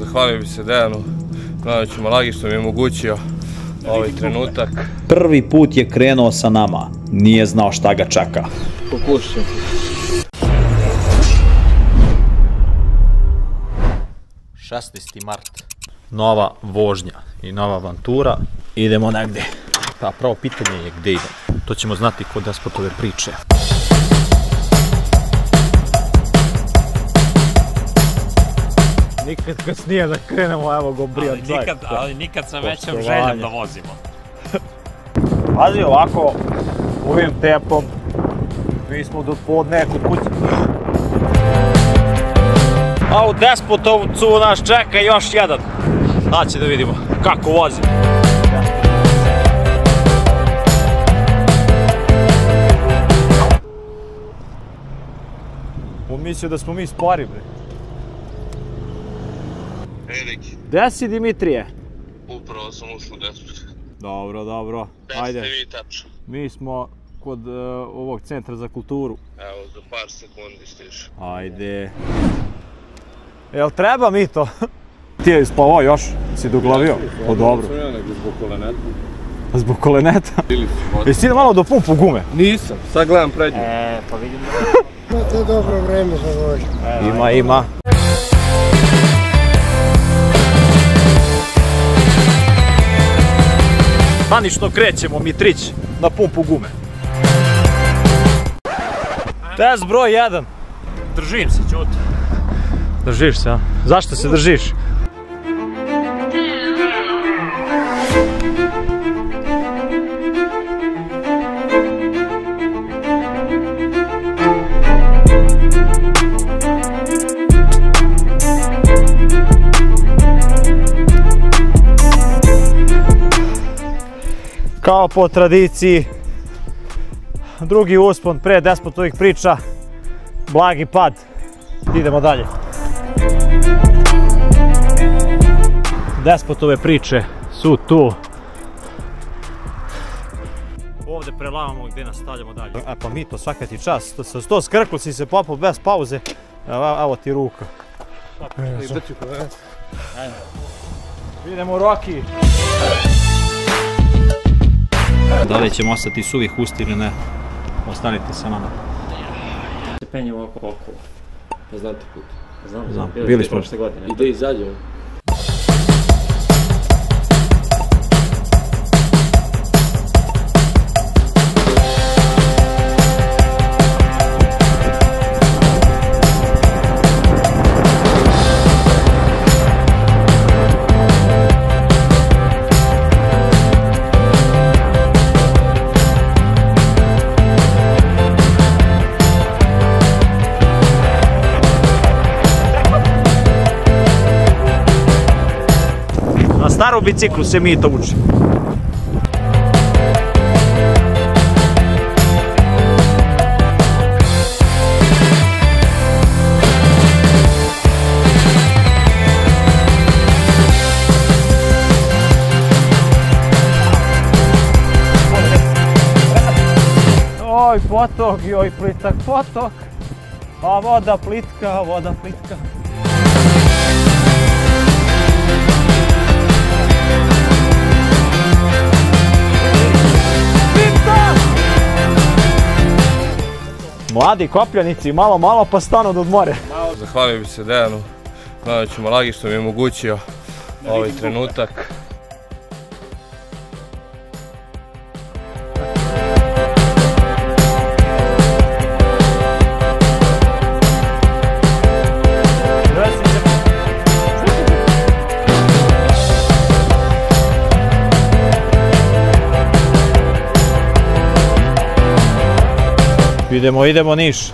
Zahvalio bi se Dejanu Mladoviću Malagi što mi je omogućio ovaj trenutak. Prvi put je krenuo sa nama, nije znao šta ga čeka. Pokušam. 16. mart. Nova vožnja i nova avantura. Idemo negdje. Pa pravo pitanje je gdje idemo. To ćemo znati kod Despotove priče. Nikad kasnije da krenemo, evo go Brian Drive. Ali nikad sa većom željom da vozimo. Pazi ovako, ovim tempom, mi smo do podne kod kuće. A u Despotovcu nas čeka još jedan. Znači da vidimo kako vozi. Mislio da smo mi spori, bre. Veliki. Gde si, Dimitrije? Upravo sam ušao u Despot. Dobro, dobro. Gde ste vi tačno? Mi smo kod ovog centra za kulturu. Evo, za par sekundi stižu. Ajde. Jel treba mi to? Ti je spavao još? Si doglavio? O, dobro. Nisam ja, nego zbog koleneta. Zbog koleneta? Bili su vode. Jesi ti malo do pumpu gume? Nisam, sad gledam prednju. Pa vidim da... To je dobro vreme za vožnju. Ima. Panično krećemo, Mitrić, na pumpu gume. Test broj 1. Držim se, ćuti. Držiš se, a? Zašto se držiš? Kao po tradiciji, drugi uspon pre Despotovih priča, blagi pad. Idemo dalje. Despotove priče su tu. Ovdje prelavamo gdje nastavljamo dalje. E pa mi to svaka ti čast. To skrklo si se popao bez pauze. Evo ti ruka. Idemo Roki. Da li ćemo ostati suvih usti ili ne? Ostanite sa nama. Se penje ovako okolo. Pa znate put. Znam. Bili smo. Prošle godine. Ide i izađemo. Staru biciklu se mi to uči. Oj potok, joj plitak potok, a voda plitka, voda plitka. Mladi kopljanici, malo pa stanu da odmore. Zahvalio bi se Dejanu Mladoviću Malagi što mi je omogućio ovaj trenutak. Idemo Niš.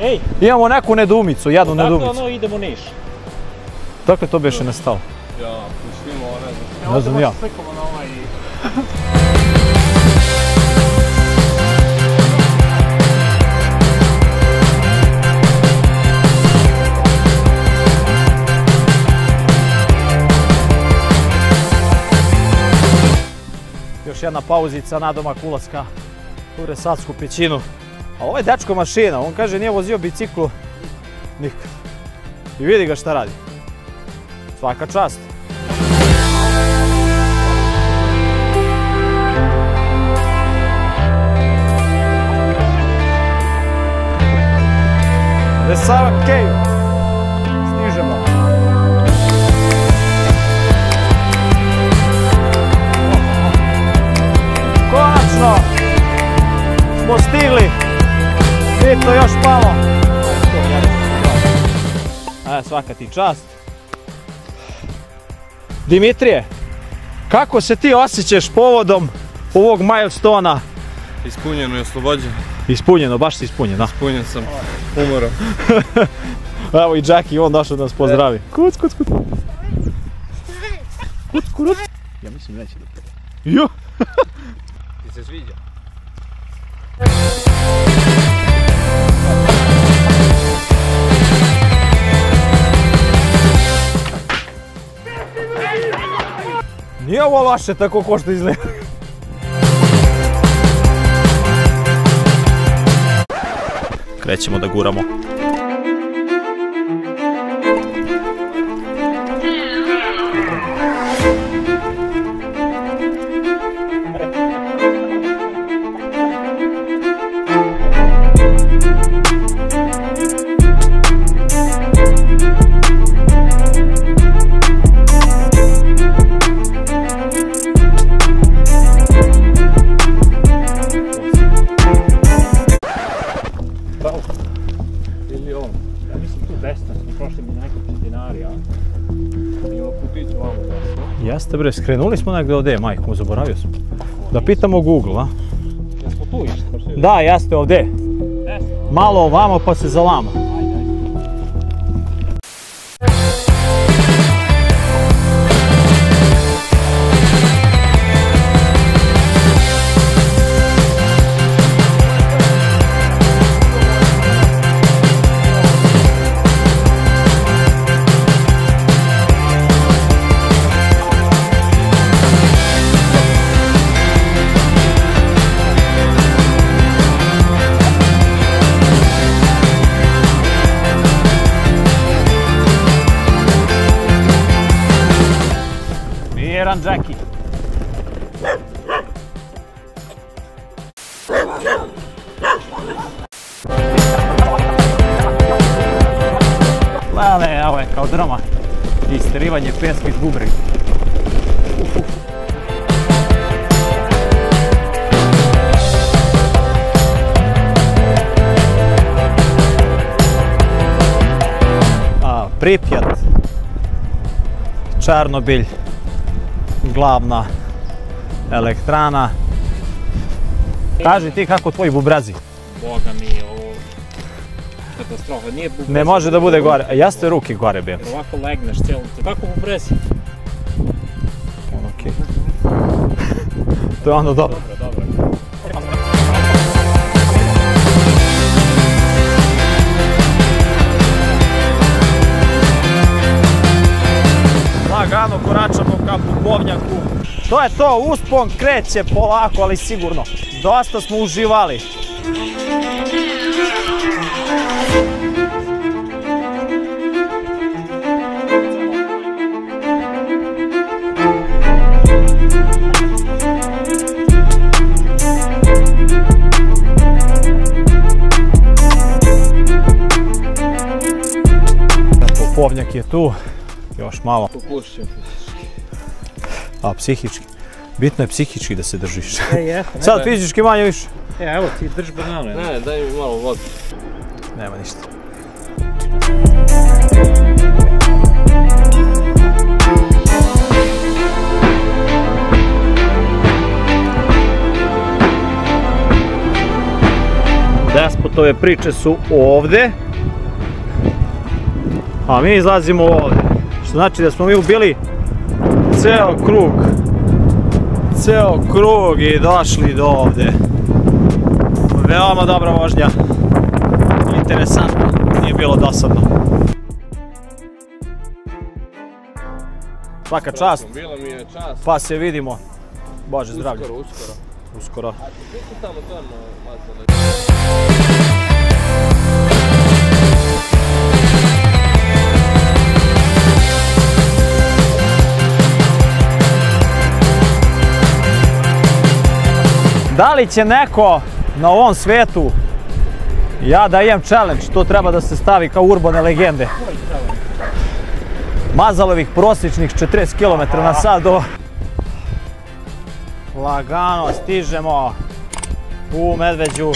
Ej! Imamo neku nedoumicu, jednu nedoumicu. Dakle, idemo Niš. Dakle, to beše nastalo? Ja, puštimo ono, ne znam ja. Slikamo na ovaj... Još jedna pauzica nadomak ulaska u Resatsku pećinu. A ovo je dečko mašina, on kaže nije vozio biciklu nikad. I vidi ga šta radi. Svaka čast. Vesava Keju. Stižemo. Konačno smo stigli. Bitno još malo. Svaka ti čast. Dimitrije, kako se ti osjećaš povodom ovog milestona? Ispunjeno i oslobođeno. Ispunjeno, baš si ispunjen, da? Ispunjen sam umorom. Evo i Jackie, on došao da nas pozdravi. Kuc, kuc, kuc. Kuc, kuc. Ja mislim neće da te. Jo! Ti se sviđa? Nije ovo vaše tako ko što izgleda. Krećemo da guramo. Jeste bre, skrenuli smo negdje ovdje, majko, zaboravio sam. Da pitamo Google, a? Jesmo tu išli? Da, jeste ovdje. Malo ovamo pa se zalama. Jackie. Lele, ovo je kao drama. Isterivanje peska iz bubrega. Pripjat, Černobilj, glavna elektrana. Kaži ti kako tvoji bubrazi? Boga mi, ovo katastrofa, nije bubrez. Ne može da bude gore, a jeste ruke gore bili. Ovako legneš cijelo, kako bubrezi? Okej. To je ono dobro. Dobro. Lagano koračamo ka Bubovnjaku. To je to, uspon kreće polako, ali sigurno. Dosta smo uživali. Bubovnjak je tu. Još malo. Popušćem fizički. A psihički? Bitno je psihički da se držiš. Jesam. Sad fizički manje više. Evo ti drži banane. Ne, daj mi malo vode. Nema ništa. Despotove priče su ovdje. A mi izlazimo ovdje. Što znači da smo mi ubili ceo krug i došli do ovdje. Veoma dobra vožnja. Interesantno, nije bilo dosadno. Svaka čast. Bila mi je čast. Pa se vidimo. Bože zdravlje. Uskoro. A ti su tamo stvarno mazali. Da li će neko na ovom svetu, ja dajem challenge, to treba da se stavi kao urbane legende. Mazalovih prosječnih 40 km/h do... Lagano stižemo u Medveđu.